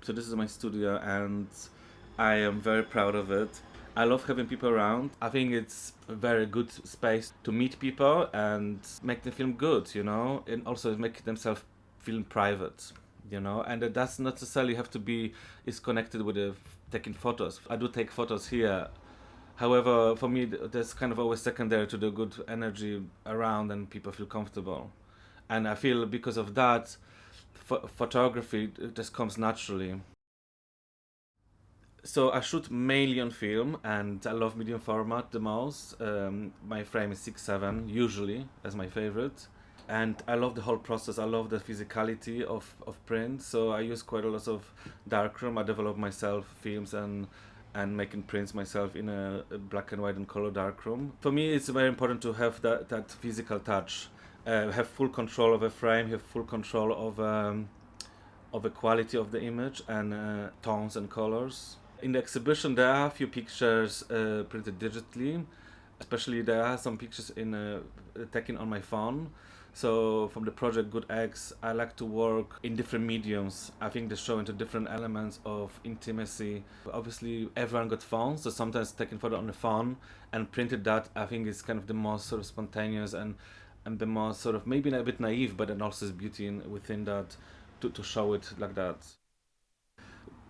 So this is my studio, and I am very proud of it. I love having people around. I think it's a very good space to meet people and make them feel good, and also make themselves feel private, and it does not necessarily have to be is connected with taking photos. I do take photos here. However, for me, that's kind of always secondary to the good energy around and people feel comfortable. And I feel because of that, photography just comes naturally. So I shoot mainly on film, and I love medium format the most. My frame is 6:7 usually as my favorite, and I love the whole process. I love the physicality of print. So I use quite a lot of darkroom. I develop myself films and making prints myself in a black and white and color darkroom. For me, it's very important to have that physical touch, have full control of a frame, have full control of the quality of the image and tones and colors. In the exhibition, there are a few pictures printed digitally. Especially, there are some pictures taken on my phone. So from the project Good Eggs, I like to work in different mediums. I think they show into different elements of intimacy. Obviously, everyone got phones, so sometimes taking photo on the phone and printed that, I think is kind of the most sort of spontaneous and the most sort of maybe a bit naive, but then also is beauty within that to show it like that.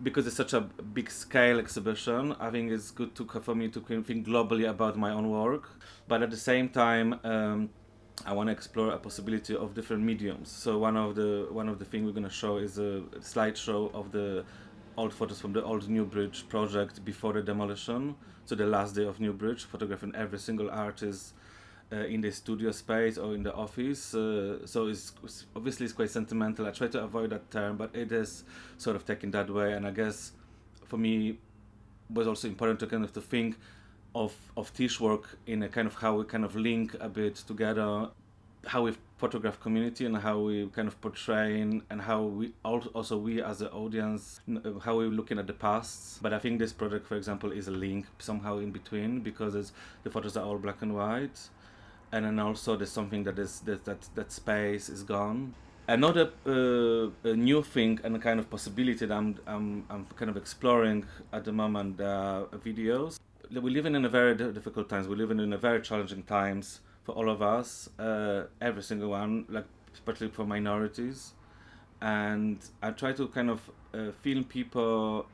Because it's such a big scale exhibition, I think it's good for me to think globally about my own work, but at the same time, I want to explore a possibility of different mediums. So one of the things we're going to show is a slideshow of the old photos from the old New Bridge project before the demolition. So the last day of New Bridge, photographing every single artist in the studio space or in the office. So it's obviously it's quite sentimental. I try to avoid that term, but it is sort of taken that way. And I guess for me, it was also important to kind of to think of Tish work in a kind of how we kind of link a bit together, how we photograph community and how we kind of portraying and how we also we as the audience, how we're looking at the past. But I think this project, for example, is a link somehow in between because the photos are all black and white. And then also there's something that space is gone. Another a new thing and a kind of possibility that I'm kind of exploring at the moment videos. We live in a very difficult times. We live in a very challenging times for all of us, every single one, like especially for minorities. And I try to kind of film people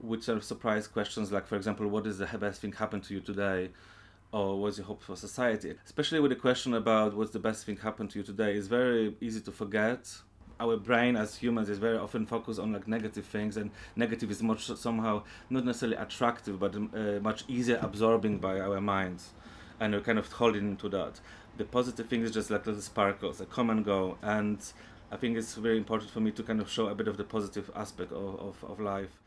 with sort of surprise questions, like for example, what is the best thing happened to you today? Or what's your hope for society? Especially with the question about what's the best thing happened to you today, it's very easy to forget. Our brain as humans is very often focused on like negative things, and negative is much somehow not necessarily attractive, but much easier absorbing by our minds, and we're kind of holding into that. The positive thing is just like little sparkles, that come and go, and I think it's very important for me to kind of show a bit of the positive aspect of life.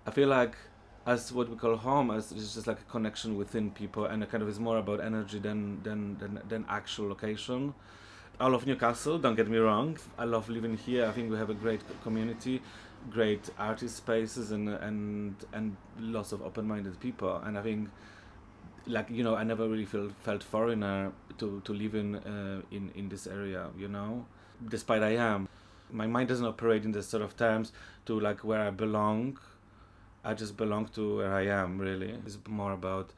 I feel like as what we call home, as it's just like a connection within people, and it kind of is more about energy than actual location. I love Newcastle, don't get me wrong. I love living here. I think we have a great community, great artist spaces, and lots of open-minded people. And I think, like I never really felt foreigner to live in this area. Despite I am, my mind doesn't operate in this sort of terms to like where I belong. I just belong to where I am, really. It's more about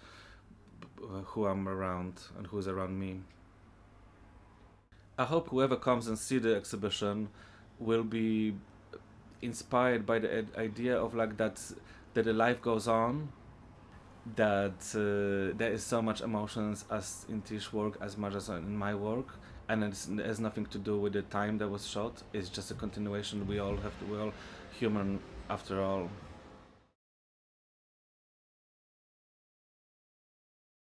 who I'm around and who's around me. I hope whoever comes and see the exhibition will be inspired by the idea of like that the life goes on, that there is so much emotions as in Tish work as much as in my work, and it has nothing to do with the time that was shot. It's just a continuation. We're all human after all.